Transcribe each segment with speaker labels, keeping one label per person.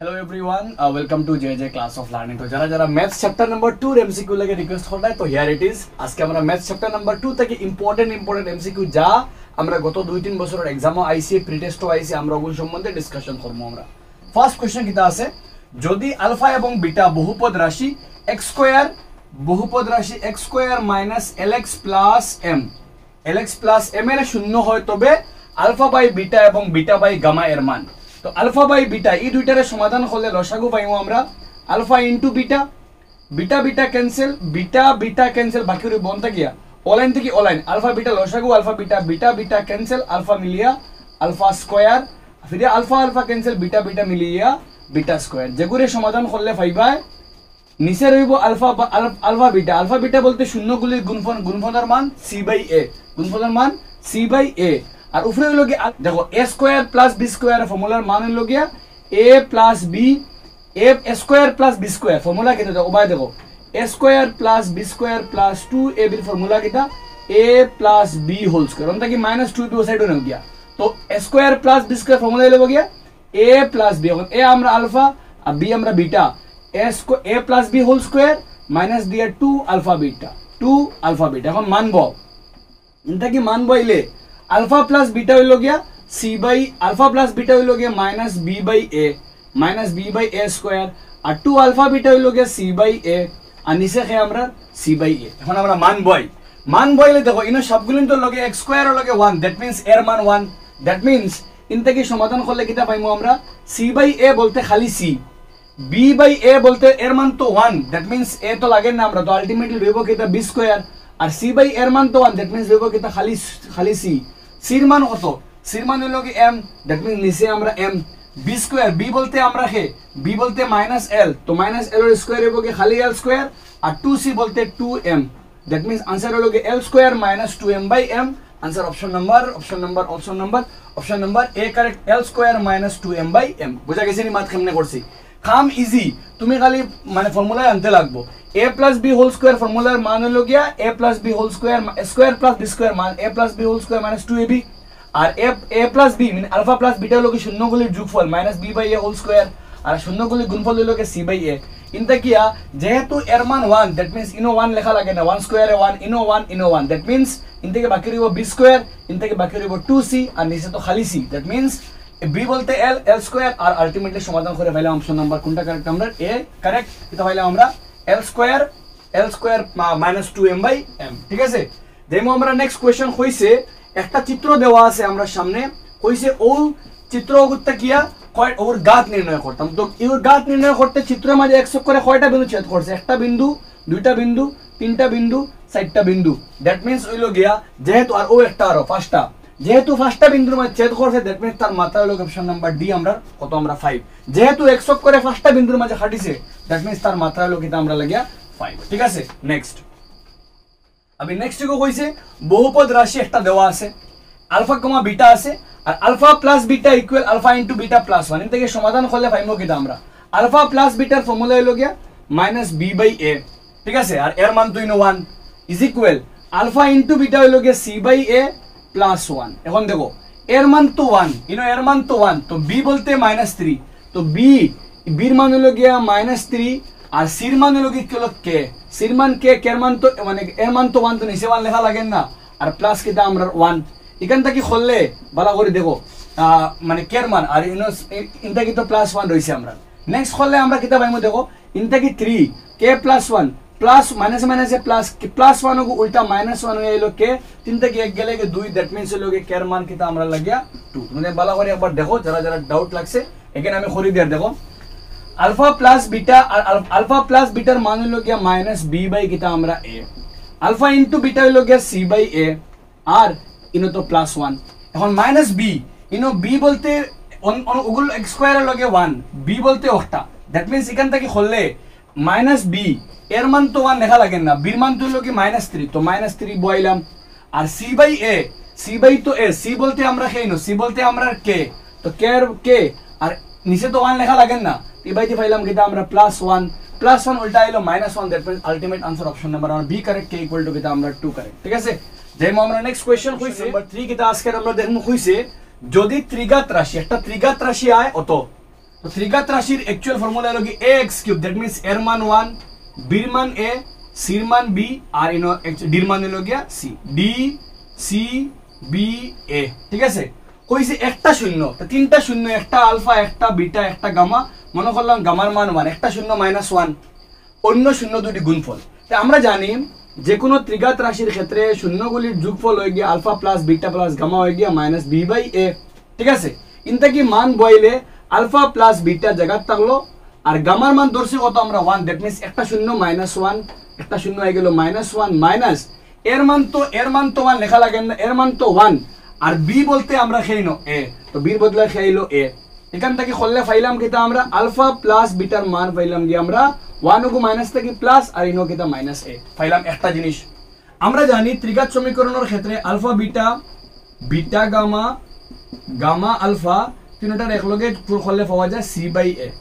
Speaker 1: Hello everyone, welcome to JJ Class of Learning. तो जरा maths chapter number 2 MCQ लगे request होता है तो हियर इट इज আজকে আমরা ম্যাথস চ্যাপ্টার নাম্বার 2 থেকে ইম্পর্টেন্ট এমসিকিউ যা আমরা গত 2-3 বছরের এক্সামও আইসি প্রি টেস্টও আইসি আমরা ওগুলো সম্বন্ধে ডিসকাশন করব আমরা ফার্স্ট কোশ্চেন কিটা আছে যদি আলফা এবং বিটা বহুপদ রাশি x স্কয়ার বহুপদ রাশি x square - lx m lx m এর শূন্য হয় তবে আলফা বাই বিটা এবং বিটা বাই গামা এর মান তো আলফা বাই বিটা এই দুইটারে সমাধান করলে লসাগু পাইমু আমরা alpha into beta beta beta cancel beta cancel বাকি রই বনতা গিয়া অলাইন থেকে অলাইন আলফা বিটা লসাগু alpha beta beta cancel alpha মিলিয়া আলফা স্কয়ার ফির আলফা ক্যান্সেল বিটা মিলিয়া বিটা স্কয়ার যেগুরে সমাধান করলে পাইবা নিচে রইব আলফা বিটা বলতে শূন্যগুলির গুণফলের মান c/a গুণফলের মান c/a আর উপরে হলো গিয়া দেখো a square plus b square ফর্মুলার মান হলো গিয়া a plus b a square plus b square formula কিটা দেখো ওবাই দেখো a square plus b square plus 2ab এর ফর্মুলা কিটা a plus b whole square অন্তা কি -2b সাইড হয়ে গিয়া তো a square plus b square formula হলো গিয়া a প্লাস b এখন a আমরা আলফা আর b আমরা beta a plus b whole square minus দিয়া 2 আলফা বিটা এখন মানবো এটা কি মানবো ইলে আলফা প্লাস বিটা হইলো গিয়া c by alpha plus beta হইলো গিয়া -b/a স্কয়ার আর 2 আলফা বিটা হইলো গিয়া c/a আর নিচে খে আমরা c/a এখন আমরা মানবইলে দেখো ইনো সবগুলো তো লগে x স্কয়ার এর লগে 1 দ্যাট মিন্স এর মান 1 দ্যাট মিন্স ইনতে কি সমাধান করলে কিটা পাইমু আমরা c/a বলতে খালি c b/a বলতে এর মান তো 1 দ্যাট মিন্স a তো লাগে না আমরা তো আলটিমেটলি লইব কিটা b স্কয়ার আর c/a এর মান তো 1 দ্যাট মিন্স লইব কিটা খালি c সির মান কত সির মান হলো কি m দ্যাট মিন্স নিচে আমরা m b স্কয়ার b বলতে আমরা হে b বলতে -l তো -l এর স্কয়ার হবে কি খালি l স্কয়ার আর 2c বলতে 2m দ্যাট মিন্স आंसर হলো কি l square - 2m/m answer option number a correct l square - 2m/m বুঝা গেছে নি মাত কেমনে করছি কাম ইজি তুমি খালি মানে ফর্মুলা আনতে লাগবো a + b হোল স্কয়ার ফর্মুলার মান হলো গিয়া a + b whole square square plus b square মান a + b whole square - 2ab আর a + b মানে আলফা প্লাস বিটা হলো কি শূন্যগুলির যোগফল -b/a হোল স্কয়ার আর শূন্যগুলির গুণফল হলো কি c/a ইনতা কিয়া যেহেতু এর মান 1 দ্যাট মিন্স ইনো 1 লেখা লাগে না 1 স্কয়ারে 1 ইনো 1 দ্যাট মিন্স ইনতে বাকি রইব b স্কয়ার ইনতে বাকি রইব 2c আর নিচে তো খালি c দ্যাট মিন্স b বলতে l স্কয়ার আর আলটিমেটলি সমাধান করে পাইলাম অপশন নাম্বার কোনটা কারেক্ট আমরা a কারেক্ট এটা পাইলাম আমরা l স্কয়ার - 2m/m ঠিক আছে দেমো আমরা নেক্সট কোশ্চেন হইছে একটা চিত্র দেওয়া আছে আমরা সামনে কইছে ও চিত্র করতে কিয়া কয় ওর গাত নির্ণয় করতাম তো এর গাত নির্ণয় করতে চিত্রের মাঝে এক করে কয়টা বিন্দু ছেদ করছে একটা বিন্দু দুইটা বিন্দু তিনটা বিন্দু চারটা বিন্দু দ্যাট মিন্স হইলো গিয়া যেহেতু আর ও একটা আরো পাঁচটা যেহেতু পাঁচটা বিন্দুর মধ্যে ছেদ করছে দ্যাট মিন্স তার মাত্রা হলো অপশন নাম্বার ডি আমরা কত আমরা 5 যেহেতু এক করে পাঁচটা বিন্দুর মাঝে খাটিছে দ্যাট মিন্স তার মাত্রা হলো কিটা আমরা লাগিয়া 5 ঠিক আছে নেক্সট আমি নেক্সট কি কইছে বহুপদ রাশি একটা দেওয়া আছে আলফা কমা বিটা আছে আর alpha plus beta equal alpha into beta plus 1 এর থেকে সমাধান করলে পাইমু কিটা আমরা আলফা প্লাস বিটার ফর্মুলা হলো গিয়া -b/a ঠিক আছে আর এর মান তো ইনো 1 is equal alpha into beta হলো গিয়া c/a প্লাস 1 এখন দেখো এর মান তো 1 ইনো এর মান তো 1 তো b বলতে -3 তো b এর মান হলো গিয়া -3 আর সির মান হলো কি কে সির মান কে এর মান তো মানে এর মান তো 1 তো নিচে 1 লেখা লাগে না আর প্লাস কিটা আমরা 1 এখান থেকে খুললে ভালো করে দেখো মানে কে এর মান আর ইনটা কি তো +1 রইছে আমরা নেক্সট খুললে আমরা কিটা পাইমু দেখো ইনটা কি 3 কে +1 প্লাস মাইনাস প্লাস 1 को उल्टा -1 হয়ে এলো কে তিন থেকে এক গেলে 2 দ্যাট মিন্স হলো কে এর মান কিটা আমরা লাগিয়া 2 মানে ভালো করে একবার দেখো যারা ডাউট লাগছে এখানে আমি খরি দিয়ে দেখো আলফা প্লাস বিটা আর আলফা প্লাস বিটার মান হলো গিয়া -b/ কিটা আমরা a আলফা ইনটু বিটা হলো গিয়া c/a আর ইনো তো +1 এখন -b ইনো b বলতে ওগুলো x স্কয়ার এর লগে 1 b বলতে ওটা দ্যাট মিন্স এখান থেকে খুললে -b এর মান তো 1 লেখা লাগে না b এর মান তো হলো কি -3 তো -3 বইলাম আর c/a তো a c বলতে আমরা কেনো c বলতে আমরা কে তো কে আর নিচে তো 1 লেখা লাগে না এবাইতে পাইলাম কিটা আমরা +1 উল্টা হলো -1 that means ultimate answer option number আর বি কারেক্ট কে ইকুয়াল টু কিটা আমরা 2 কারেক্ট ঠিক আছে যেমন আমরা নেক্সট কোশ্চেন কইছে নাম্বার 3 কিটা আজকে আমরা দেখমু কইছে যদি ত্রিঘাত রাশি একটা ত্রিঘাত রাশি আয় অত তো ত্রিঘাত রাশির অ্যাকচুয়াল ফর্মুলা হলো কি ax³ দ্যাট মিন্স এর মান 1 বির মান a সির মান b আর ইনো ডির মান হলো গিয়া c d c b a ঠিক আছে কইছে একটা শূন্য তো তিনটা শূন্য একটা আলফা একটা বিটা একটা গামা মনে করলাম গামার মান 1 একটা শূন্য -1 অন্য শূন্য দুটি গুণফল তো আমরা জানি যে কোনো ত্রিঘাত রাশির ক্ষেত্রে শূন্যগুলির যোগফল হয়ে গিয়া alpha plus beta plus gamma হয়ে গিয়া -b/a ঠিক আছে ইনটা কি মান বইলে আলফা প্লাস বিটা জায়গা থাকলো আর গামার মান ধরছি কত আমরা 1 দ্যাট মিন্স একটা শূন্য -1 একটা শূন্য হয়ে গেল -1 মাইনাস এর মান তো 1 লেখা লাগে না এর মান তো 1 আর বি বলতে আমরা খেইনো a তো বির বদলে খেইলো a এখান থেকে খললে ফাইলাম কিটা আমরা আলফা প্লাস বিটার মান পাইলাম কি আমরা 1 কো মাইনাস থেকে প্লাস আর ইনো কিটা -a ফাইলাম একটা জিনিস আমরা জানি ত্রিঘাত সমীকরণের ক্ষেত্রে alpha beta beta gamma gamma alpha তিনটার একলগে খললে পাওয়া যায়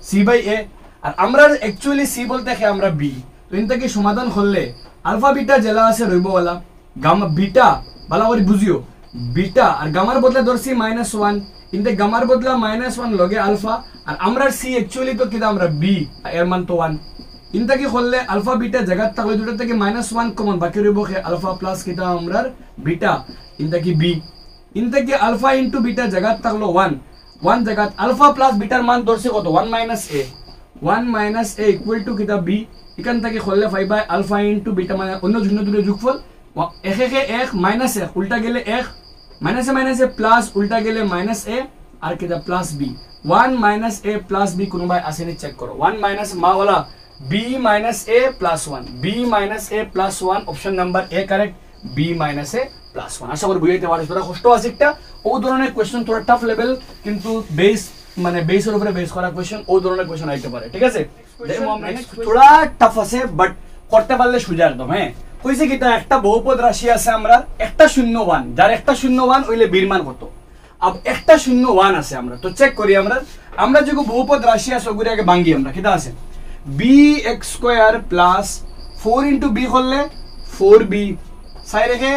Speaker 1: c/a আর আমরা অ্যাকচুয়ালি c বলতে কি আমরা b তো ইনটা কি সমাধান করলে আলফা বিটা জেলা আছে রইবওয়ালা গামা বিটা ভালো করে বুঝিও বিটা আর গামার বদলে ধরছি -1 ইনতে গামার বদলা -1 লগে আলফা আর আমরা c অ্যাকচুয়ালি তো কিটা আমরা b এর মান তো 1 ইনটা কি করলে আলফা বিটা জায়গা থাকলে দুটো থেকে -1 কমন বাকি রইব আলফা প্লাস কিটা আমরা বিটা ইনটা কি b ইনটা কি আলফা ইনটু বিটা জায়গা থাকলো 1 জায়গা আলফা প্লাস বিটার মান ধরছি কত 1 - a ইকুয়াল টু কিটা b এখান থেকে করলে পাইবা আলফা ইনটু বিটা মানে অন্য শূন্য দুটো যোগফল 1 -1 উল্টা গেলে 1 -a প্লাস উল্টা গেলে -a আর কিটা plus b 1 - a plus b কোন ভাই আসেনি চেক করো 1 মা वाला b - a plus 1 b - a plus 1 option number a correct b - a plus 1 আশা করি বুঝাইতে পারছো তোরা কষ্ট আছে একটা ও ধরনের কোশ্চেন তোরা টাফ লেভেল কিন্তু বেস মানে বেসের উপরে বেস করা কোশ্চেন ও ধরনের কোশ্চেন আইতে পারে ঠিক আছে থোড়া টাফ আছে বাট করতে পারলে সোজা একদম হ্যাঁ কইছে কিটা একটা বহুপদ রাশি আছে আমরা একটা 0 1 যার একটা 0 1 হইলে বীর মান কত अब একটা 0 1 আছে আমরা তো চেক করি আমরা যে বহুপদ রাশি আছে ওগুলো আগে ভাঙি আমরা কিটা আছে bx² প্লাস 4 b করলে 4b সাইড রেখে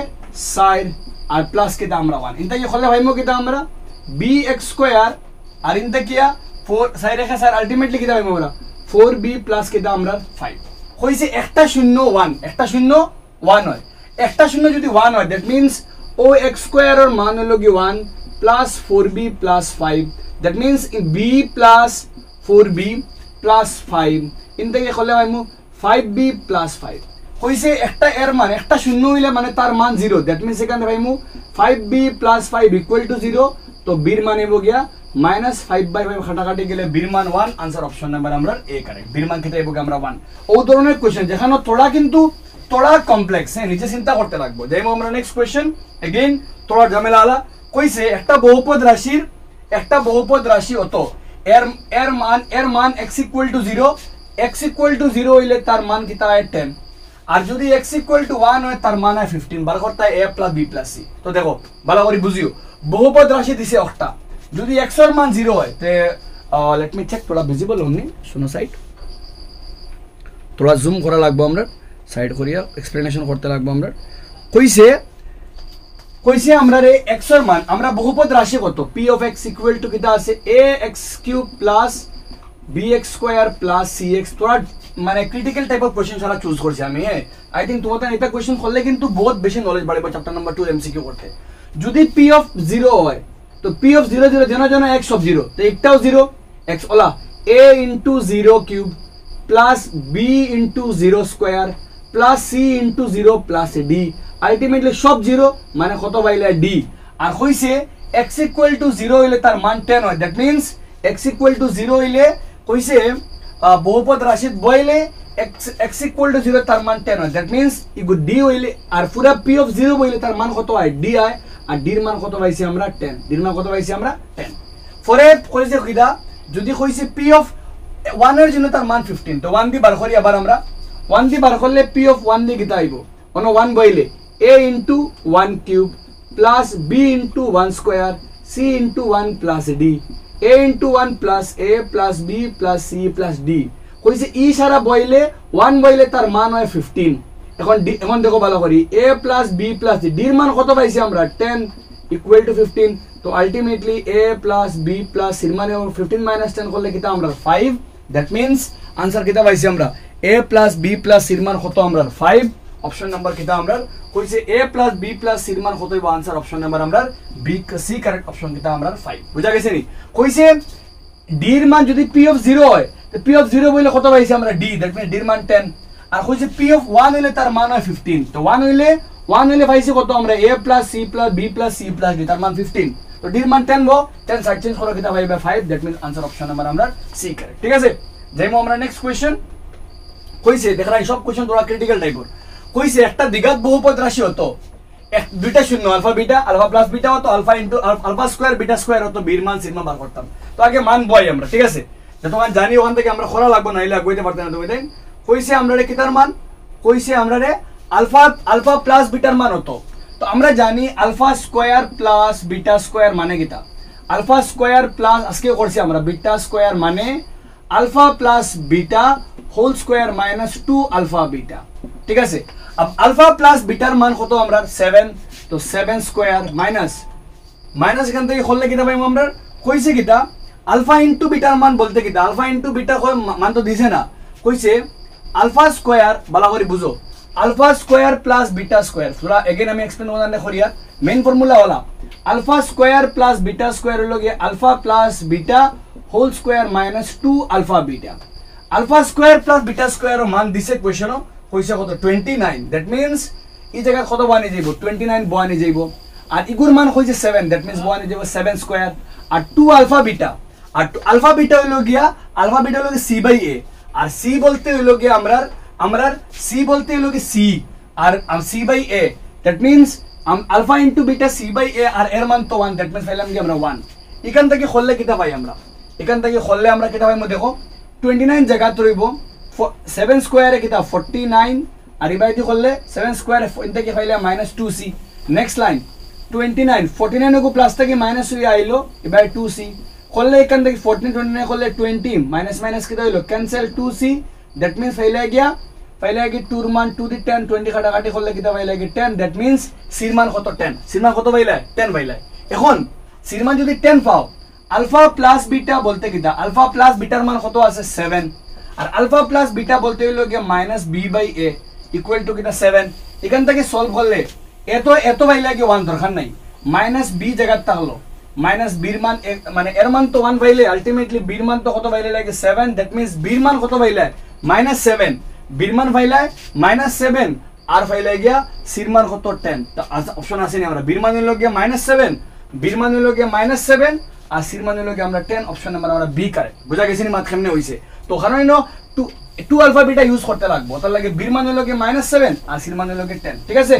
Speaker 1: সাইড আর প্লাস কিটা আমরা 1 ইনটা কি করলে ভাইমো কিটা আমরা bx² আর ইনটা কিয়া 4 সাইড রেখে স্যার আলটিমেটলি কিটা ভাইমো আমরা 4b প্লাস কিটা আমরা 5 হইছে একটা 0 1 একটা 0 1 হয় একটা 0 যদি 1 হয় দ্যাট মিন্স ও x² এর মান হলো কি 1 plus 4b plus 5 that means b plus 4b plus 5 in থেকে করলে ভাইমু 5b প্লাস 5 হইছে একটা এর মান একটা 0 হইলে মানে তার মান 0 দ্যাট মিন্স এখানে ভাইমু 5b প্লাস 5 ইকুয়াল টু 0 তো b এর মান হইব গিয়া -5/5 কাটাকাটি গেলে বীর মান 1 आंसर অপশন নাম্বার আমরা a কারেক্ট বীর মান কেটে এবকে আমরা 1 ও ধরনের কোশ্চেন যেখানে তোড়া কমপ্লেক্স হ্যাঁ নিচে চিন্তা করতে লাগবে যাইমু আমরা নেক্সট কোশ্চেন अगेन তোড়া ঝামেলা আলা কইছে একটা বহুপদ রাশি অত এর মান x = 0 হইলে তার মান কিটা হয় 10 আর যদি x = 1 হয় তার মান হয় 15 বার করতে a + b + c তো দেখো ভালো করে বুঝিও বহুপদ রাশি দিছে একটা যদি x এর মান 0 হয় তে লেট মি চেক তোরা ভিজিবল হননি শুনো সাইড তোরা জুম করা লাগবে আমরা সাইড করিয়া এক্সপ্লেনেশন করতে লাগবে আমরা কইছে আমরা রে x এর মান আমরা বহুপদ রাশি কত p of x = কিটা আছে ax³ + bx² + cx তোরা মানে ক্রিটিক্যাল টাইপ অফ কোশ্চেন সারা চুজ করছি আমি আই থিং তোমাদের এটা কোশ্চেন করলে কিন্তু বহুত বেশি নলেজ বাড়বে চ্যাপ্টার নাম্বার 2 এমসিকিউ করতে যদি p of 0 হয় तो p of 0 0 যেন x of 0 তো একটাও 0 x OLA a into 0³ plus b into 0² plus c into 0 plus d ultimately সব 0 মানে কত পাইলে d আর কইছে x = 0 হইলে তার মান 10 হয় দ্যাট মিন্স x = 0 হইলে কইছে বহুপদ রাশি বইলে x = 0 তার মান 10 হয় দ্যাট মিন্স ইগো d হইলে আর পুরা p of 0 বইলে তার মান কত হয় d হয় আর d এর মান কত পাইছি আমরা 10 d এর মান কত পাইছি আমরা 10 পরে কইছে কিদা যদি কইছে p of 1 এর জন্য তার মান 15 তো 1 দি বার করি আবার আমরা 1 দি বার করলে p of 1 দি কিটা আইবো ono 1 বইলে a into 1³ plus b into 1² c into 1 plus d a into 1 plus a plus b plus c plus d কইছে ই সারা বইলে 1 বইলে তার মান হয় 15 এখন দেখো ভালো করি a plus b plus d এর মান কত পাইছি আমরা 10 ইকুয়াল টু 15 তো ultimately a plus b plus c মানে 15 মাইনাস 10 করলে কিতা আমরা 5 দ্যাট মিন্স আনসার কিতা পাইছি আমরা a plus b plus c মান কত আমরা 5 অপশন নাম্বার কিতা আমরা কইছে a plus b plus c মান কত হইব আনসার অপশন নাম্বার আমরা b c কারেক্ট অপশন কিতা আমরা 5 বুঝা গেছে নি কইছে d এর মান যদি p অফ 0 হয় তো p অফ 0 বলে কত পাইছি আমরা d দ্যাট মিন্স d এর মান 10 আর কইছে p অফ 1 হইলে তার মান হয় 15 তো 1 হইলে পাইছি কত আমরা a plus c plus b plus c plus d তার মান 15 তো d এর মান 10 গো 10 সাইড চেঞ্জ করো কিতা পাইবে 5 that means answer option number আমরা c কারেক্ট ঠিক আছে যাইমু আমরা নেক্সট কোশ্চেন কইছে দেখরা এই সব কোশ্চেন তোরা ক্রিটিক্যাল টাইপের কইছে একটা দ্বিঘাত বহুপদ রাশি হতো এক দুইটা শূন্য আলফা প্লাস বিটা হতো alpha into alpha square beta square হতো বীর মান সির মান বার করতাম তো আগে মান বই আমরা ঠিক আছে তো তোমার জানি ওখান থেকে আমরা খোলা লাগবো না ইলা কইতে পারতে না তুমি দেন কইছে আমরা রে কিতার মান কইছে আমরা রে আলফা প্লাস বিটার মান হতো তো আমরা জানি alpha square plus beta square মানে কিতা আলফা স্কয়ার প্লাস আজকে করছি আমরা বিটা স্কয়ার মানে alpha plus beta whole square minus 2 alpha beta ঠিক আছে अब अल्फा प्लस बीटार मान কত আমরা 7 তো 7 স্কয়ার মাইনাস এখান থেকে করলে কিটা পাইম আমরা কইছে কিটা আলফা ইনটু বিটার মান বলতে কিটা আলফা ইনটু বিটা মান তো দিছে না কইছে আলফা স্কয়ার বালা করে বুঝো alpha square plus beta square পুরা अगेन আমি এক্সপ্লেন করতে করিয়া মেইন ফর্মুলা वाला alpha square plus beta square হলো কি alpha plus beta whole square minus 2 alpha beta alpha square plus beta square মান দিছে কোশ্চেনও কইছে কত 29 দ্যাট মিন্স এই জায়গা কত বানি যাইবো 29 বানি যাইবো আর ইগুর মান কইছে 7 দ্যাট মিন্স বানি যাইবো 7 স্কয়ার আর 2 আলফা বিটা আর আলফা বিটা হলো গিয়া c বাই a আর c বলতে হলো গিয়া আমরা c বলতে হলো কি c আর c by a that means alpha into beta c by a আর এর মান তো 1 দ্যাট মিন্স পাইলাম কি আমরা 1 এখান থেকে খললে কিটা পাই আমরা এখান থেকে খললে আমরা কিটা পাইমু দেখো 29 জায়গা রইবো 7 স্কয়ারে কিতা 49 আর ইবাইদি করলে 7 স্কয়ার ইনতে কি পাইলে -2c নেক্সট লাইন 29 49 কো প্লাস থেকে মাইনাস হই আইলো এবারে 2c করলে এখান থেকে 14 29 করলে 20 মাইনাস কিতা হইলো ক্যান্সেল 2c দ্যাট মিন্স পাইলে গিয়া 2 এর মান 2 দি 10 20 কাটাকাটি করলে কিতা পাইলে 10 দ্যাট মিন্স সির মান কত 10 সির মান কত পাইলে 10 পাইলে এখন সির মান যদি 10 পাও আলফা প্লাস বিটা বলতে কিতা আলফা প্লাস বিটার মান কত আছে 7 আর আলফা প্লাস বিটা বলতে হলো কি minus b by a equal to কিটা 7 এখান থেকে সলভ করলে এত পাইলে কি 1 দরকার নাই মাইনাস b জায়গা থাকলো মাইনাস b এর মান মানে এর মান তো 1 পাইলে আলটিমেটলি b এর মান তো কত পাইলে লাগে 7 দ্যাট মিন্স b এর মান কত পাইলে -7 b এর মান পাইলে -7 আর পাইলে গিয়া c এর মান কত 10 তো অপশন আছে নি আমরা b এর মান হলো গিয়া -7 b এর মান হলো গিয়া -7 আর c এর মান হলো গিয়া আমরা 10 অপশন নাম্বার আমরা b কারেক্ট বুঝা গেছে নি মাত কেমনে হইছে তো কারণ ইনো 2 আলফা বিটা ইউজ করতে লাগবো তার লাগে বীর মান হলো কি -7 আর সির মান হলো কি 10 ঠিক আছে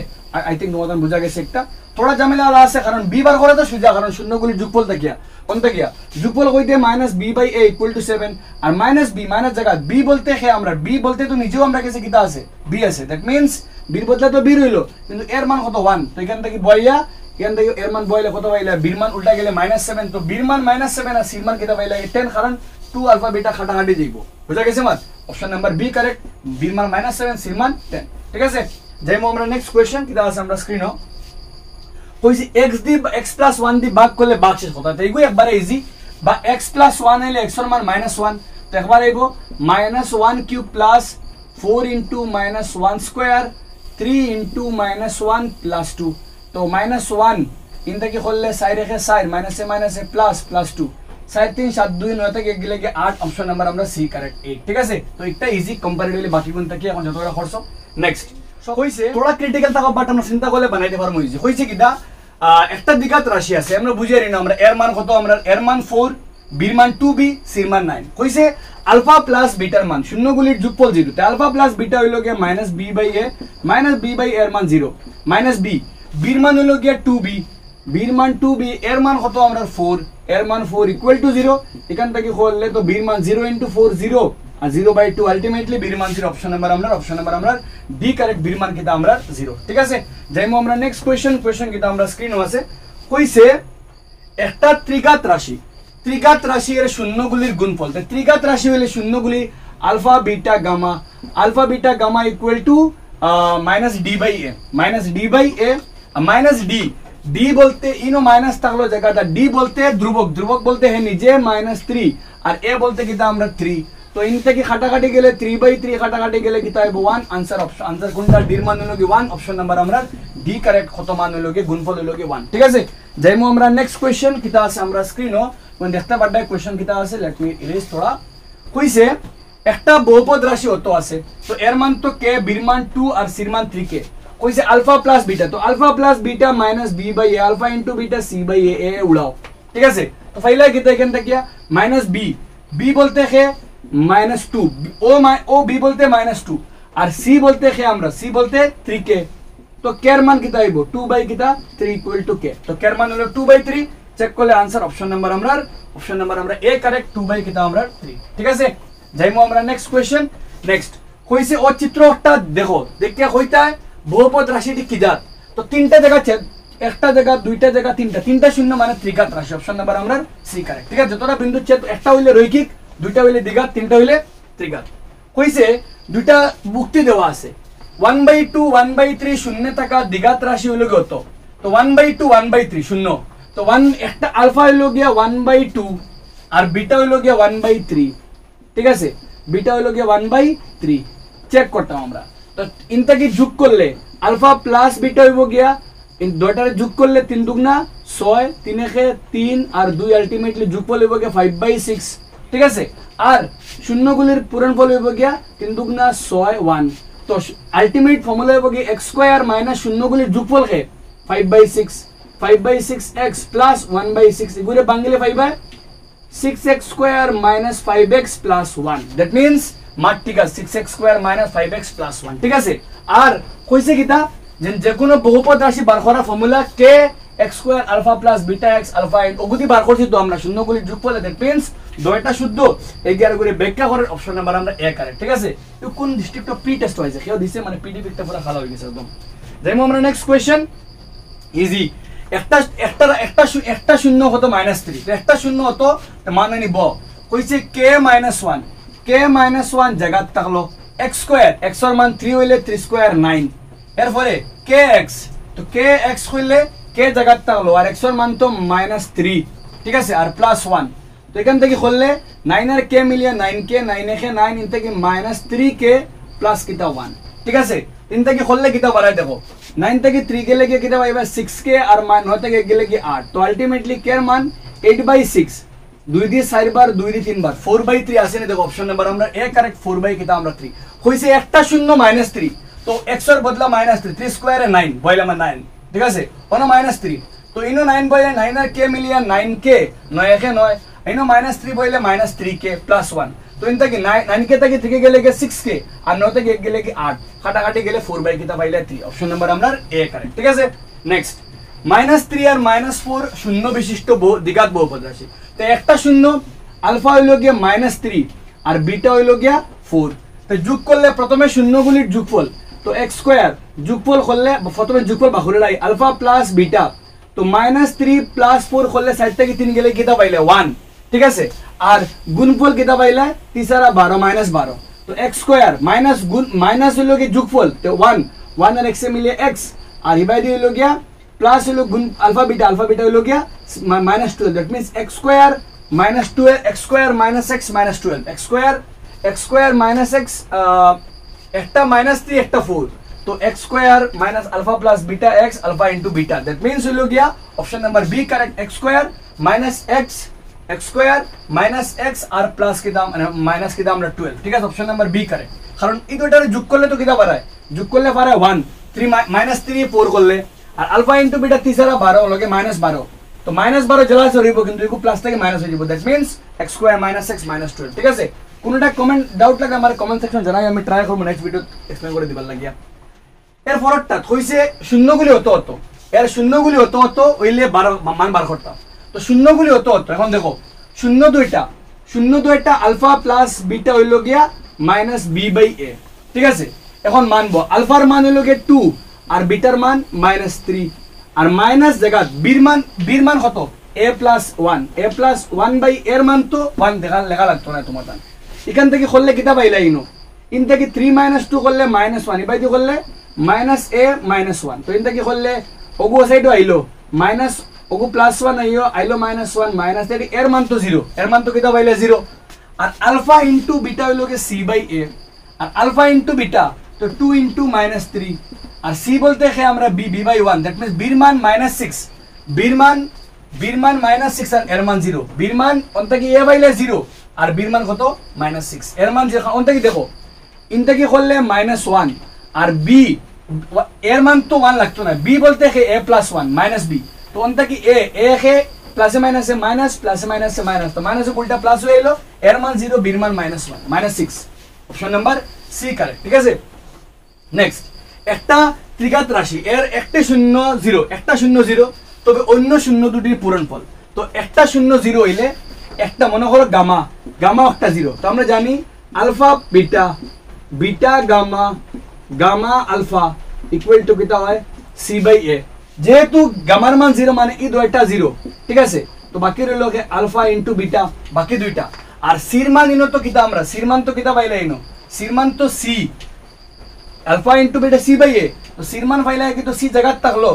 Speaker 1: আই থিংক তোমাদের বুঝা গেছে একটা থোড়া ঝামেলা আছে কারণ বি বার করে তো সুজা কারণ শূন্যগুলি যোগফল দেখিয়া কোনটা গিয়া যোগফল কইতে -b/a = 7 আর -b মাইনাস জায়গা b বলতে হে আমরা b বলতে তো নিজেও আমরা কাছে কিটা আছে b আছে দ্যাট মিন্স বীর বদলে তো বীর হইলো কিন্তু এর মান কত 1 তো এখান থেকে বইয়া এখান থেকে এর মান বইলে কত পাইলা বীর মান উল্টা গেলে -7 তো বীর মান -7 আর সির মান কিটা পাইলা 10 কারণ 2 আলফা বিটা কাটাকাটি যাইবো বুঝা গেছে মাত অপশন নাম্বার বি কারেক্ট বীর মান -7 সির মান 10 ঠিক আছে যাইমু আমরা নেক্সট কোশ্চেন কিটা আছে আমরা স্ক্রিনও কইছি x প্লাস 1 দি ভাগ করলে ভাগ শেষ কথা তাইগো একবারে ইজি বা x প্লাস 1 হইলে x এর মান -1 তো একবার আইবো -1 cube plus 4 into -1 square 3 into -1 plus 2 তো -1 ইনটা কি করলে সাইড রেখে সাইড মাইনাসে প্লাস 2 সাইড 3 7 2 9 থেকে গেলে কি 8 অপশন নাম্বার আমরা সি কারেক্ট 8 ঠিক আছে তো এটা ইজি কম্পারেটিভলি বাকি কোনটা কি এখন যতটা করছো নেক্সট কইছে তোরা ক্রিটিক্যাল থাকা বাট আমরা চিন্তা করলে বানাইতে পারমু ইজি কইছে কিদা একটা দ্বিঘাত রাশি আছে আমরা বুঝিয়ে নিন আমরা এর মান কত আমরা এর মান 4 বীর মান 2b সির মান 9 কইছে আলফা প্লাস বিটার মান শূন্যগুলির যোগফল 0 তে আলফা প্লাস বিটা হইলো কি -b/a এর মান 0 -b বীর মান হইলো কি 2b বীর মান 2b এর মান কত আমরা 4 এর মান 4 ইকুয়াল টু 0 এখান থেকে করলে তো বীর মান 0 * 4 0 আর 0/2 আলটিমেটলি বীর মান 0 অপশন নাম্বার আমরা ডি কারেক্ট বীর মান কিটা আমরা 0 ঠিক আছে যাইমু আমরা নেক্সট কোশ্চেন কিটা আমরা স্ক্রিনও আছে কইছে একটা ত্রিঘাত রাশি এর শূন্যগুলির গুণফল তো ত্রিঘাত রাশি হইলে শূন্যগুলি alpha beta gamma equal to -d/a -d d বলতে ইনো মাইনাস থাকলো জায়গাটা, ডি বলতে ধ্রুবক, ধ্রুবক বলতে হে নিজে -3 আর এ বলতে কিতা আমরা 3। তো ইন থেকে কাটাকাটি গেলে 3/3 কাটাকাটি গেলে কিতা হইব 1। আনসার অপশন, আনসার কোনটা? ডির মান হলো কি 1। অপশন নাম্বার আমরা ডি কারেক্ট। কত মান হলো কি? গুণফল হলো কি 1। ঠিক আছে, যাইমু আমরা নেক্সট কোশ্চেন কিতা আছে আমরা স্ক্রিনও কোন দেখতে পারডা কোশ্চেন কিতা আছে। লেট মি ইরেজ থোড়া। কইছে একটা বহুপদ রাশি অত আছে, তো এর মান তো কে, বির মান 2 আর সির মান 3 কে। কইছে আলফা প্লাস বিটা, তো alpha plus beta minus b by a, alpha into beta c by a উড়াও। ঠিক আছে, তো ফাইলা কিতা এখান থেকে মাইনাস বি, বি বলতে কে -2, ও বি বলতে -2 আর সি বলতে কে আমরা, সি বলতে 3 কে। তো কের মান কিতা আইবো 2 বাই কিতা 3 ইকুয়াল টু কে। তো কের মান হলো 2/3। চেক করলে আনসার অপশন নাম্বার আমরা এ কারেক্ট, 2 বাই কিতা আমরা 3। ঠিক আছে, যাইমু আমরা নেক্সট কোশ্চেন। নেক্সট কইছে ও চিত্রটা দেখো, দেখতে কইতা বহুপদ রাশিটি কি জাত। তো তিনটা জায়গা ছেদ, একটা জায়গা, দুইটা জায়গা, তিনটা শূন্য মানে ত্রিঘাত রাশি। অপশন নাম্বার আমরা সি কারেক্ট। ঠিক আছে, যতটা বিন্দু ছেদ, একটা হইলে রৈখিক, দুইটা হইলে দ্বিঘাত, তিনটা হইলে ত্রিঘাত। কইছে দুইটা মুক্তি দেওয়া আছে 1/2 1/3 শূন্য টাকা দ্বিঘাত রাশি হইল কত। তো 1/2 1/3 শূন্য, তো 1 একটা আলফা হইল গিয়া 1/2 আর বিটা হইল গিয়া 1/3। ঠিক আছে, বিটা হইল গিয়া 1/3। চেক করতাম আমরা, তো ইনটা কি যোগ করলে আলফা প্লাস বিটা হইব গিয়া, ইন দুইটারে যোগ করলে 3 দুগুণা 6, 3 একে 3 আর 2 আলটিমেটলি যোগফল হইব গিয়া 5/6। ঠিক আছে, আর শূন্যগুলির পূরণফল হইব গিয়া 3 দুগুণা 6 1। তো আলটিমেট ফর্মুলা হইব গিয়া x স্কয়ার মাইনাস শূন্যগুলির যোগফল কে 5/6, 5/6x প্লাস 1/6 এগুলো Bangla 5/6x square minus 5x plus 1। That means মাঠ ঠিক আছে 6x square minus 5x plus 1। ঠিক আছে, আর কইছে কিতা যে কোনো বহুপদ রাশি বার করা ফর্মুলা কে x square alpha plus beta x alpha এন ওগুদি বার করছি। তো আমরা শূন্যগুলি যোগফল, দ্যাট মিন্স দুইটা শুদ্ধ, 11 করে ব্যাখ্যা করে অপশন নাম্বার আমরা এ কারেক্ট। ঠিক আছে, তো কোন ডিস্ট্রিক্ট অফ প্রি টেস্ট হইছে কেউ দিছে, মানে পিডিএফ টা পুরো খালা হয়ে গেছে একদম। যাইমু আমরা নেক্সট কোশ্চেন। ইজি, একটা শূন্য কত -3, তো একটা শূন্য কত মানে নিব। কইছে k - 1 জায়গা থাকলো x স্কয়ার, x এর মান 3 হইলে 3 স্কয়ার 9। এরপরে kx, তো kx হইলে k জায়গা থাকলো আর x এর মান তো -3। ঠিক আছে, আর প্লাস 1। তো এখান থেকে করলে 9 আর k মিলিয়ে 9k, 9 একে 9, ইন থেকে -3k প্লাস কিটা 1। ঠিক আছে, ইন থেকে করলে কিটা বাড়াই দেখো, 9 থেকে 3 গেলে গিয়ে কিটা পাইবা 6k আর 9 থেকে গেলে গিয়ে 8। তো আলটিমেটলি k এর মান 8/6, 2 দিয়ে 4 বার, 2 দিয়ে 3 বার, 4/3 আসে না। দেখো অপশন নাম্বার আমরা এ কারেক্ট, 4 কিটা আমরা 3। কইছে একটা শূন্য -3, তো x এর বদলা -3, 3 স্কয়ারে 9 বইলা 9। ঠিক আছে, ওনা -3, তো ইনো 9 বইলে 9 আর k মিলিয়ে 9k, 9 একে 9, ইনো -3 বইলে -3k প্লাস 1। তো ইন থেকে 9k থেকে 3 গেলে গিয়ে 6k আর 9 থেকে গেলে কি 8, কাটাকাটি গেলে 4 কিটা পাইলে 3। অপশন নাম্বার আমরা এ কারেক্ট। ঠিক আছে, নেক্সট -3 আর -4 শূন্য বিশিষ্ট দ্বিঘাত বহুপদ রাশি। তো একটা শূন্য আলফা হইল গিয়া -3 আর বিটা হইল গিয়া 4। তো যোগ করলে প্রথমে শূন্যগুলির যোগফল, তো x স্কয়ার যোগফল করলে প্রথমে যোগফল বাহুরে লাই আলফা প্লাস বিটা, তো -3 প্লাস 4 করলে 4 থেকে 3 গেলে কিটা পাইলে 1। ঠিক আছে, আর গুণফল কিটা পাইলে 3 আর 12 -12। তো x স্কয়ার মাইনাস গুণ মাইনাস হইল গিয়া যোগফল, তো 1 আর x এ মিলিয়ে x আর ইবাই দিয়ে হইল গিয়া প্লাস হইল গুণ আলফা বিটা হইল গিয়া -12। That means x square -12, x square -x -12, x square -x, একটা -3 একটা 4। তো x square minus alpha plus beta x alpha into beta, that means হইল গিয়া option number B correct, x square -x আর plus কি দাম মাইনাস কি দাম আমরা 12। ঠিক আছে, অপশন নাম্বার বি কারেক্ট, কারণ এই দুইটারে যোগ করলে তো কিটা পারায়, যোগ করলে পারে 1, 3 -3 4 করলে, আর আলফা ইনটু বিটা 3 আর 12 লগে -12। তো -12 জেলা সরিব, কিন্তু এগু প্লাস থেকে মাইনাস হয়ে যাব। That means x square -x -12। ঠিক আছে, কোনটা কমেন্ট ডাউট লাগে আমার কমেন্ট সেকশন জানাই, আমি ট্রাই করব নেক্সট ভিডিও এক্সপ্লেইন করে দিবার লাগিয়া। এর পরটা কইছে শূন্যগুলি হতো হতো, এর শূন্যগুলি হতো হইলে মান বার করতাম। তো শূন্যগুলি হতো এখন দেখো শূন্য দুইটা আলফা প্লাস বিটা হইল গিয়া -b/a। ঠিক আছে, এখন মানবো আলফার মান হইল গিয়া 2 আর বিটার মান -3, আর মাইনাস জায়গা বীর মান কত a + 1, a + 1 এর মান তো 1 লেখা লাগতো না তোমার। এখান থেকে করলে কিতা পাইলা ইন থেকে 3 - 2 করলে -1, ইবাই দিয়ে করলে -a - 1। তো ইন থেকে করলে ওগো সাইডও আইলো মাইনাস ওগু +1 আইও আইলো -1 মাইনাস দেখি এর মান তো 0 এর মান তো কিতা পাইলে 0 আর আলফা ইনটু বিটা হইলো কে c/a আর আলফা ইনটু বিটা তো 2 ইনটু -3 আর c বলতে হে আমরা b/1 দ্যাট মিন্স বির মান -6 বির মান -6 আর এর মান 0 বির মান অন্তে কি a পাইলে 0 আর বির মান কত -6 এর মান যে অন্তে কি দেখো ইনতে কি করলে -1 আর b এর মান তো 1 লাগতো না b বলতে হে a + 1 মাইনাস b তো অন্তে কি a হে প্লাসে মাইনাসে মাইনাস প্লাসে মাইনাসে মাইনাস তো মাইনাসে উল্টা প্লাস হয়ে এলো এর মান 0 বির মান -1 -6 অপশন নাম্বার সি কারেক্ট ঠিক আছে নেক্সট একটা ত্রিঘাত রাশি এর একটা 0 0 একটা 0 0 তবে অন্য শূন্য দুটির পূরণফল তো একটা 0 0 হইলে একটা মনে করো গামা গামা একটা 0 তো আমরা জানি alpha beta beta gamma gamma alpha equal to কিটা হয় c/a যেহেতু গামার মান 0 মানে এই দুইটা 0 ঠিক আছে তো বাকি রইল কে আলফা ইনটু বিটা বাকি দুইটা আর সির মান ইনো তো কিটা আমরা সির মান তো কিটা পাইলা ইনো সির মান তো c alpha into beta c/a তো সির মান পাইলা কি তো c জায়গা থাকলো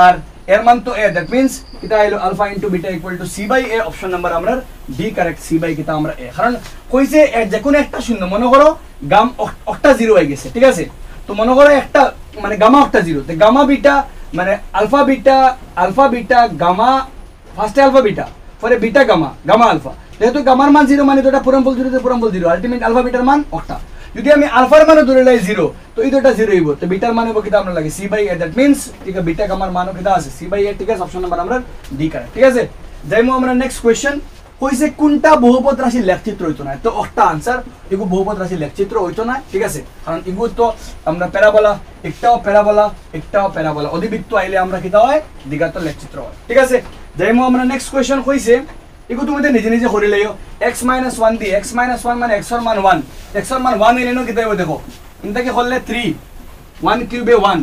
Speaker 1: আর এর মান তো a দ্যাট মিন্স কিটা আইলো alpha into beta equal to c/a option number আমরা ডি কারেক্ট c/ কিটা আমরা a কারণ কইছে যে কোনো একটা শূন্য মনে করো গাম একটা 0 হয়ে গেছে ঠিক আছে তো মনে করো একটা মানে গামা একটা 0 তো গামা বিটা মানে আলফা বিটা গামা ফার্স্টে আলফা বিটা পরে বিটা গামা গামা আলফা যেহেতু গামার মান 0 মানে দুটো পূরণফল 0 তে পূরণফল 0 আলটিমেট আলফা বিটার মান একটা যদি আমি আলফার মানও ধরে লাই 0 তো এই দুটো 0 হইব তো বিটার মান হবে কিটা আমরা লাগে c/a দ্যাট মিন্স ঠিক আছে বিটা গামার মানও কিটা আছে c/a ঠিক আছে অপশন নাম্বার আমরা ডি কারেক্ট ঠিক আছে যাইমু আমরা নেক্সট কোশ্চেন কইছে কোনটা বহুপদ রাশির লেখচিত্র হইতো না তো একটা आंसर এগু বহুপদ রাশির লেখচিত্র হইতো না ঠিক আছে কারণ এগু তো আমরা প্যারাবোলা একটাও প্যারাবোলা অধিবৃত্ত আইলে আমরা কিটা হয় দ্বিঘাত লেখচিত্র হয় ঠিক আছে যাইমু আমরা নেক্সট কোশ্চেন কইছে এগু তুমি নিজে নিজে করে লইও x - 1 দি x - 1 মানে x এর মান 1 x এর মান 1 এলেনো কিটা হবে দেখো ইনটা কি করলে 3 1 কিউবে 1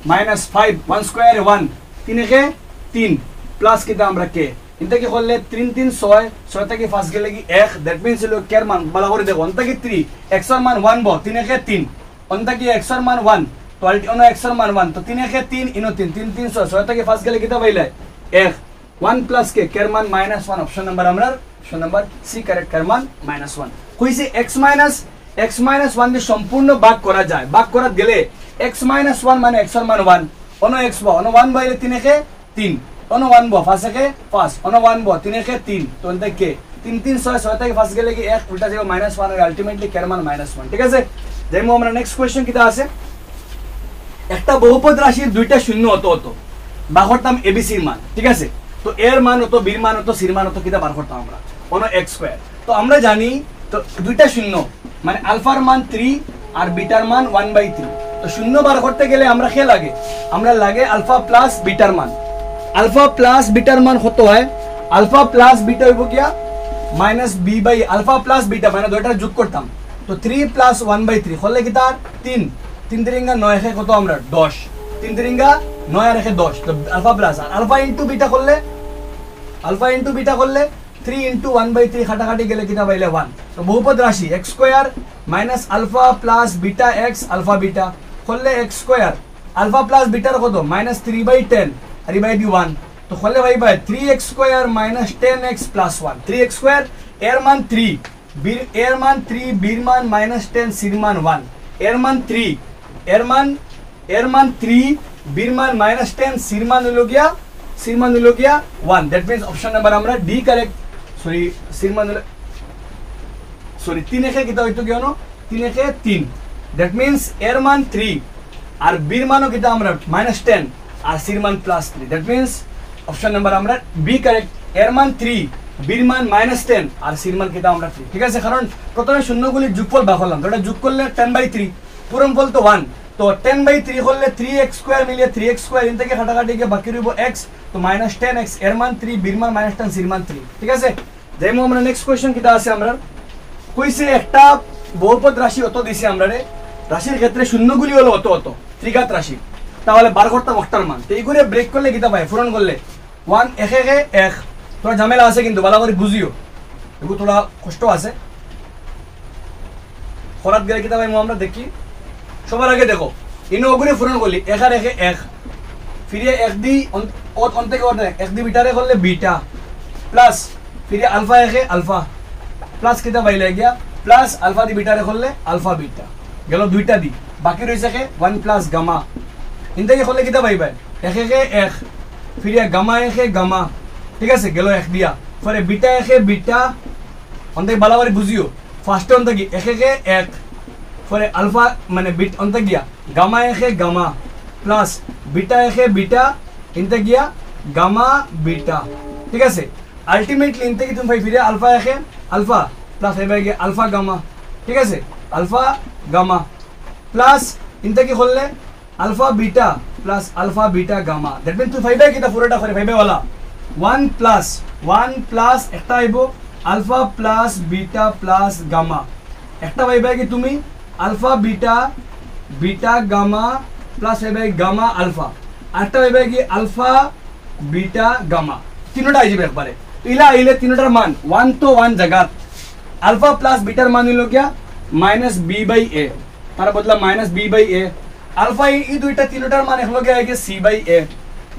Speaker 1: -5 1 স্কয়ারে 1 3 কে 3 প্লাস কিটা আমরা কে ইনটা কি করলে 3 3 6 6 থেকে 5 গেলে কি 1 দ্যাট মিন্স হলো কের মান বলা করে দেখো অন্তা কি 3 x এর মান 1 ব 3 কে 3 অন্তা কি x এর মান 1 তো অন্য x এর মান 1 তো 3 কে 3 ইনো 3 3 3 6 6 থেকে 5 গেলে কিটা পাইলে 1 1 প্লাস কে কের মান -1 অপশন নাম্বার আমরা অপশন নাম্বার সি কারেক্ট কের মান -1 কইছে x - 1 দিয়ে সম্পূর্ণ ভাগ করা যায় ভাগ করা গেলে x - 1 মানে x এর মান 1 অন্য x ব অন্য 1 বাইলে 3 কে 3 অন্য 1 ব 5 কে 5 অন্য 1 ব 3 কে 3 তো অন্তে কে 3 3 6 6 থেকে 5 গেলে কি 1 উল্টা যাবে -1 আর আলটিমেটলি কের মান -1 ঠিক আছে যাইমু আমরা নেক্সট কোশ্চেন কিটা আছে একটা বহুপদ রাশির দুইটা শূন্য হতো বার করতাম abc এর মান ঠিক আছে তো এর মান হতো বির মান হতো সির মান হতো কিটা বার করতাম আমরা অন্য x স্কয়ার তো আমরা জানি তো দুইটা শূন্য মানে আলফার মান 3 আর বিটার মান 1/3 তো শূন্য বার করতে গেলে আমরা কি লাগে আমরা লাগে আলফা প্লাস বিটার মান আলফা প্লাস বিটার মান কত হয় আলফা প্লাস বিটা হইব কিয়া -b by alpha plus beta মানে দুইটা যোগ করতাম তো 3 প্লাস 1/3 হলে কি তার 3 3 তিরিঙ্গা 9 হে কত আমরা 10 3 তিরিঙ্গা 9 আর হে 10 তো alpha plus alpha into beta করলে 3 ইনটু 1/3 কাটাকাটি গেলে কিটা পাইলে 1 তো বহুপদ রাশি x square minus alpha plus beta x alpha beta করলে x স্কয়ার আলফা প্লাস বিটার কত -3/10 আর বাই দি 1 তো করলে ভাই 3x square -10x + 1 3x square এর মান 3 বির এর মান 3 বির মান -10 সির মান 1 এর মান 3 এর মান 3 বির মান -10 সির মান হলো গিয়া 1 দ্যাট মিন্স অপশন নাম্বার আমরা ডি কারেক্ট সরি সির মান সরি 3 এ কিটা হইতো কেন 3 এ 3 দ্যাট মিন্স এর মান 3 আর বির মানও কিটা আমরা -10 আর সির মান +3 দ্যাট মিন্স অপশন নাম্বার আমরা বি কারেক্ট এর মান 3 বির মান -10 আর সির মান কিটা আমরা 3 ঠিক আছে কারণ প্রথমে শূন্যগুলি যোগফল বার করলাম তো এটা যোগ করলে 10/3 পূরণফল তো 1 তো 10/3 হলে 3x স্কয়ার মিলিয়ে 3x স্কয়ার ইন থেকে কাটাকাটি গিয়ে বাকি রইব x তো -10x এর মান 3 বির মান -10 সির মান 3 ঠিক আছে যাইমু আমরা নেক্সট কোশ্চেন কিটা আছে আমরা কইছে একটা বহুপদ রাশি অত দিছি আমরা রে রাশির ক্ষেত্রে শূন্যগুলি হলো অত ত্রিঘাত রাশি তাহলে বার করতাম অক্টার মান তো এইগুলো ব্রেক করলে কিটা পায় পূরণ করলে 1 1 1 তোরা ঝামেলা আছে কিন্তু ভালো করে বুঝিও এগুলো তোরা কষ্ট আছে খরাত গেলে কিটা পাই আমরা দেখি সবার আগে দেখো ইনো ওগুলো পূরণ করলি 1 আর 1 1 ফিরে 1 দি ওত অন থেকে ওত এক দি বিটারে করলে বিটা প্লাস ফিরে আলফা একে আলফা প্লাস কিতা বাইলে গিয়া প্লাস আলফা দি বিটারে করলে আলফা বিটা গেল দুইটা দি বাকি রয়েছে কে 1 প্লাস গামা ইনতে করলে কিতা পাইবা একে কে এক ফিরে গামা একে গামা ঠিক আছে গেল এক দিয়া পরে বিটা একে বিটা অন্তে বালাবারি বুঝিও ফার্স্টে অন্তে কি একে কে এক পরে আলফা মানে বিট অন্তে গিয়া গামা একে গামা প্লাস বিটা একে বিটা ইনতে গিয়া গামা বিটা ঠিক আছে আলটিমেটলি ইনতে কি তুমি ভাই ফিরে আলফা একে আলফা প্লাস এবারে গিয়ে আলফা গামা ঠিক আছে আলফা গামা প্লাস ইনতে কি করলে alpha beta plus alpha beta gamma that means তুমি ফাইবে কিটা পুরোটা করে ফাইবে वाला 1 প্লাস একটা আইব alpha plus beta plus gamma একটা পাইবে কি তুমি alpha beta beta gamma plus পাইবে গামা আলফা আরেকটা পাইবে কি আলফা বিটা গামা তিনটা আইবে একবারে ইলা ইলে তিনটার মান 1 তো 1 জায়গা আলফা প্লাস বিটার মান হলো গিয়া -b/a তার বদলা -b/a আলফা এই দুইটা তিনটার মান হলো গিয়া c/a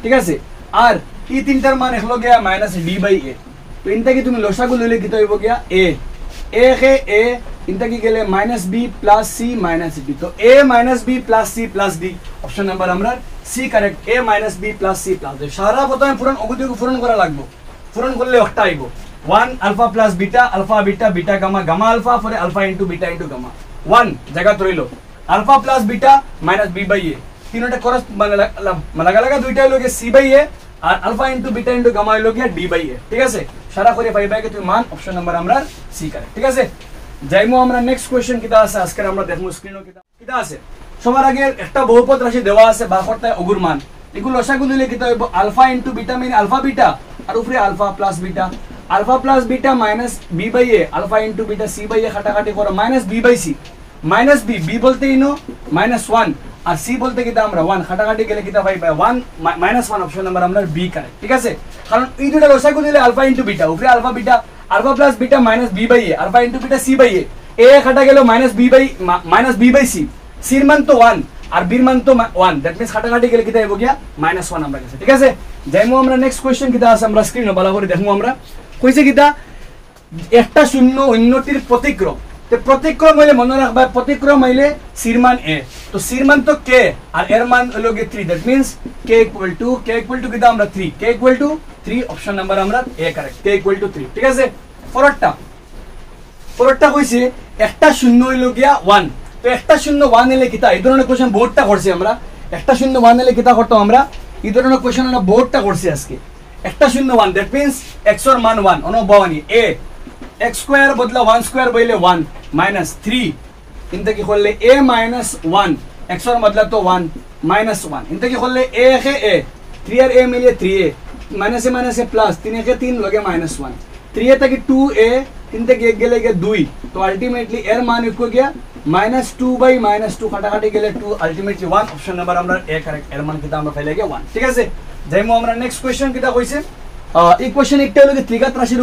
Speaker 1: ঠিক আছে আর এই তিনটার মান হলো গিয়া -d/a তো ইনটা কি তুমি লসাগু লইলে কি হইব গিয়া a কে a ইনটা কি গেলে -b + c - d তো a - b + c + d option number আমরা c correct a - b + c + d সারা প্রথমে পূরণ অগুদিকে পূরণ করা লাগবে পূরণ করলে একটা আইব 1 alpha plus beta alpha beta beta gamma gamma alpha পরে alpha into beta into gamma 1 জায়গা রইলো আলফা প্লাস বিটা -b/a তিনটা ক্রস মানে লাগা দুইটা হলো গিয়া c/a আর alpha into beta into gamma হলো গিয়া d/a ঠিক আছে সারা করে পাইবা কি তুমি মান অপশন নাম্বার আমরা c কারেক্ট ঠিক আছে যাইমু আমরা নেক্সট কোশ্চেন কিটা আছে আজকে আমরা দেখমু স্ক্রিনও কিটা আছে সবার আগে একটা বহুপদ রাশি দেওয়া আছে বারকটায় অগুর মান এগুলো লসাগু দিলে কিটা হইব আলফা ইনটু বিটা মানে আলফা বিটা আর উপরে alpha plus beta alpha plus beta -b/a alpha into beta c/a কাটাকাটি করো -b/c -b b বলতে ইনো -1 আর c বলতে কিটা আমরা 1 কাটাকাটি গেলে কিটা পাইবা 1 -1 অপশন নাম্বার আমরা b কারেক্ট ঠিক আছে কারণ এই দুটো লসাগু দিলে আলফা ইনটু বিটা উপরে alpha beta alpha plus beta -b/a alpha into beta c/a a কাটা গেল -b/c c এর মান তো 1 আর b এর মান তো 1 দ্যাট মিন্স কাটাকাটি গেলে কিটা হইব গিয়া -1 আমরা গেছে ঠিক আছে যাইমু আমরা নেক্সট কোশ্চেন কিটা আছে আমরা স্ক্রিনে ভালো করে দেখমু আমরা কইছে কিটা একটা শূন্য অন্যটির প্রতিক্রম তো প্রতিক্রম হইলে মনে রাখবা প্রতিক্রম হইলে সির মান a তো সির মান তো k আর এর মান হলো 3 দ্যাট মিন্স k = কিটা আমরা 3 k = 3 অপশন নাম্বার আমরা a কারেক্ট k = 3 ঠিক আছে পরেরটা কইছে একটা শূন্য হইলো গিয়া 1 তো একটা শূন্য 1 এলে কিটা এই ধরনের কোশ্চেন বোর্ডটা করছি আমরা একটা শূন্য 1 এলে কিটা করতাম আমরা এই ধরনের কোশ্চেন আমরা বোর্ডটা করছি আজকে একটা শূন্য 1 দ্যাট মিন্স x এর মান 1 অনবাওয়ানি a x স্কয়ার বদলা 1 স্কয়ার বইলে 1 -3 ইনতে কি করলে a -1 x এর বদলা তো 1 -1 ইনতে কি করলে a K a 3 R a মিলিয়ে 3a মাইনাসে মাইনাসে প্লাস 3 কে 3 লগে -1 3a থেকে 2a তিনতে গেলে 2 তো আলটিমেটলি এর মান ইকুয়াল গিয়া -2/-2 কাটাকাটি গেলে 2 আলটিমেটলি 1 অপশন নাম্বার আমরা a কারেক্ট এর মান কিটা আমরা পাইলে গিয়া 1 ঠিক আছে যাইমু আমরা নেক্সট কোশ্চেন কিটা কইছে এই কোশ্চেন একটা হলো কি ত্রিঘাত রাশির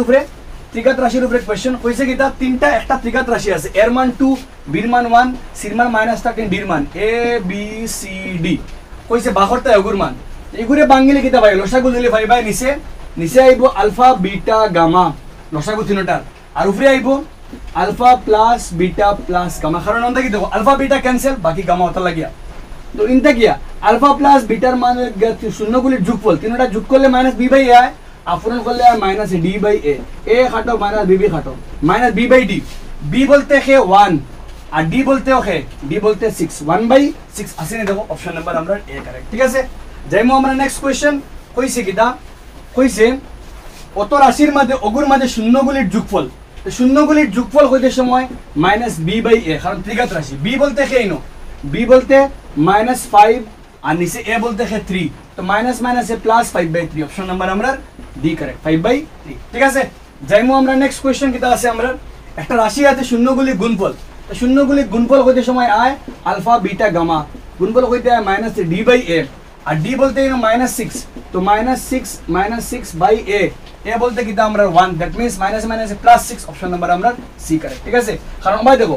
Speaker 1: উপরে কোশ্চেন কইছে কিটা তিনটা একটা ত্রিঘাত রাশি আছে এর মান 2 বি এর মান 1 সি এর মান -13 ডি এর মান a b c d কইছে বাহরটা অগুর মান এগুরে বাঙ্গিলে কিটা ভাই লসাগু দিলে ভাই নিচে আইবো আলফা বিটা গামা লসাগু তিনটা আর উপরে আইবো alpha plus beta plus gamma কারণ অন্তে কি দেখো আলফা বিটা ক্যান্সেল বাকি গামা হতে লাগিয়া তো ইনটা গিয়া আলফা প্লাস বিটার মান শূন্যগুলির যোগফল তিনটা যোগ করলে -b/a আপূরণ করলে -d/a a খাটো -b খাটো -b/d b বলতে কে 1 আর d বলতে ওকে d বলতে 6 1/6 আসেনি দেখো অপশন নাম্বার আমরা a কারেক্ট ঠিক আছে যাইমু আমরা নেক্সট কোশ্চেন কইছে কিটা কইছে অত রাশির মধ্যে অগুর মধ্যে শূন্যগুলির যোগফল তো শূন্যগুলির যোগফল হইতে সময় -b/a কারণ ত্রিঘাত রাশি b বলতে কে ইনো b বলতে -5 আর নিচে a বলতে কে 3 তো মাইনাস মাইনাসে প্লাস 5/3 অপশন নাম্বার আমরা ডি কারেক্ট 5/3 ঠিক আছে যাইমু আমরা নেক্সট কোশ্চেন কিটা আছে আমরা একটা রাশি আছে শূন্যগুলি গুণফল তো শূন্যগুলি গুণফল হইতে সময় আয় আলফা বিটা গামা গুণফল হইতে আয় -d/a আর d বলতে ইনো -6 তো -6/a a বলতে কিটা আমরা 1 দ্যাট মিন্স মাইনাস মাইনাসে প্লাস 6 অপশন নাম্বার আমরা সি কারেক্ট ঠিক আছে কারণ ভাই দেখো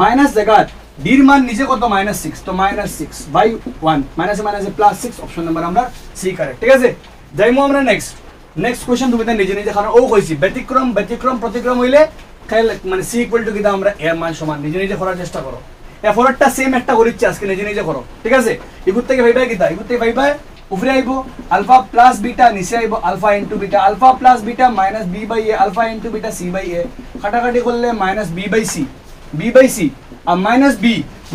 Speaker 1: মাইনাস জায়গা d এর মান নিচে কত -6 তো -6/1 মাইনাসে মাইনাসে প্লাস 6 অপশন নাম্বার আমরা সি কারেক্ট ঠিক আছে যাইমু আমরা নেক্সট কোশ্চেন তুমি তাই নিজে নিজে কারণ ও কইছি ব্যতিক্রম প্রতিক্রম হইলে খাইল মানে সি ইকুয়াল টু কিটা আমরা এর মান সমান নিজে নিজে করার চেষ্টা করো এফোর্টটা সেম একটা করিচ্ছি আজকে নিজে নিজে করো ঠিক আছে ইগুর থেকে ভাইবা কিটা ইগুর থেকে ভাইবা উপরে আইবো আলফা প্লাস বিটা নিচে আইবো alpha into beta alpha plus beta minus b by a alpha into beta c by a কাটাকাটি করলে মাইনাস বি বাই সি আর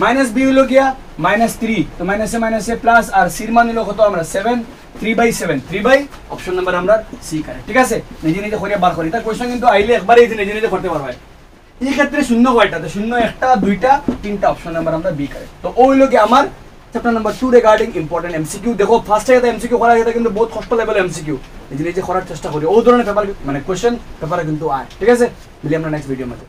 Speaker 1: মাইনাস বি হলো গিয়া -3 তো মাইনাসে প্লাস আর সির মান হলো কত আমরা 7 3 বাই অপশন নাম্বার আমরা সি কারেক্ট ঠিক আছে নিজে নিজে করে বার করি তার কোশ্চেন কিন্তু আইলে একবারে নিজে নিজে করতে পারবে এই ক্ষেত্রে শূন্য কয়টাতে শূন্য একটা দুইটা তিনটা অপশন নাম্বার আমরা বি কারেক্ট তো ও হলো কি আমার chapter number 2 regarding important MCQ দেখো ফার্স্টে এটা এমসিকিউ করা এটা কিন্তু বহুত কষ্ট লেভেল এমসিকিউ নিজে নিজে করার চেষ্টা করি ও ধরনের পেপার মানে কোশ্চেন পেপারে কিন্তু আয় ঠিক আছে মিলি আমরা নেক্সট ভিডিও মধ্যে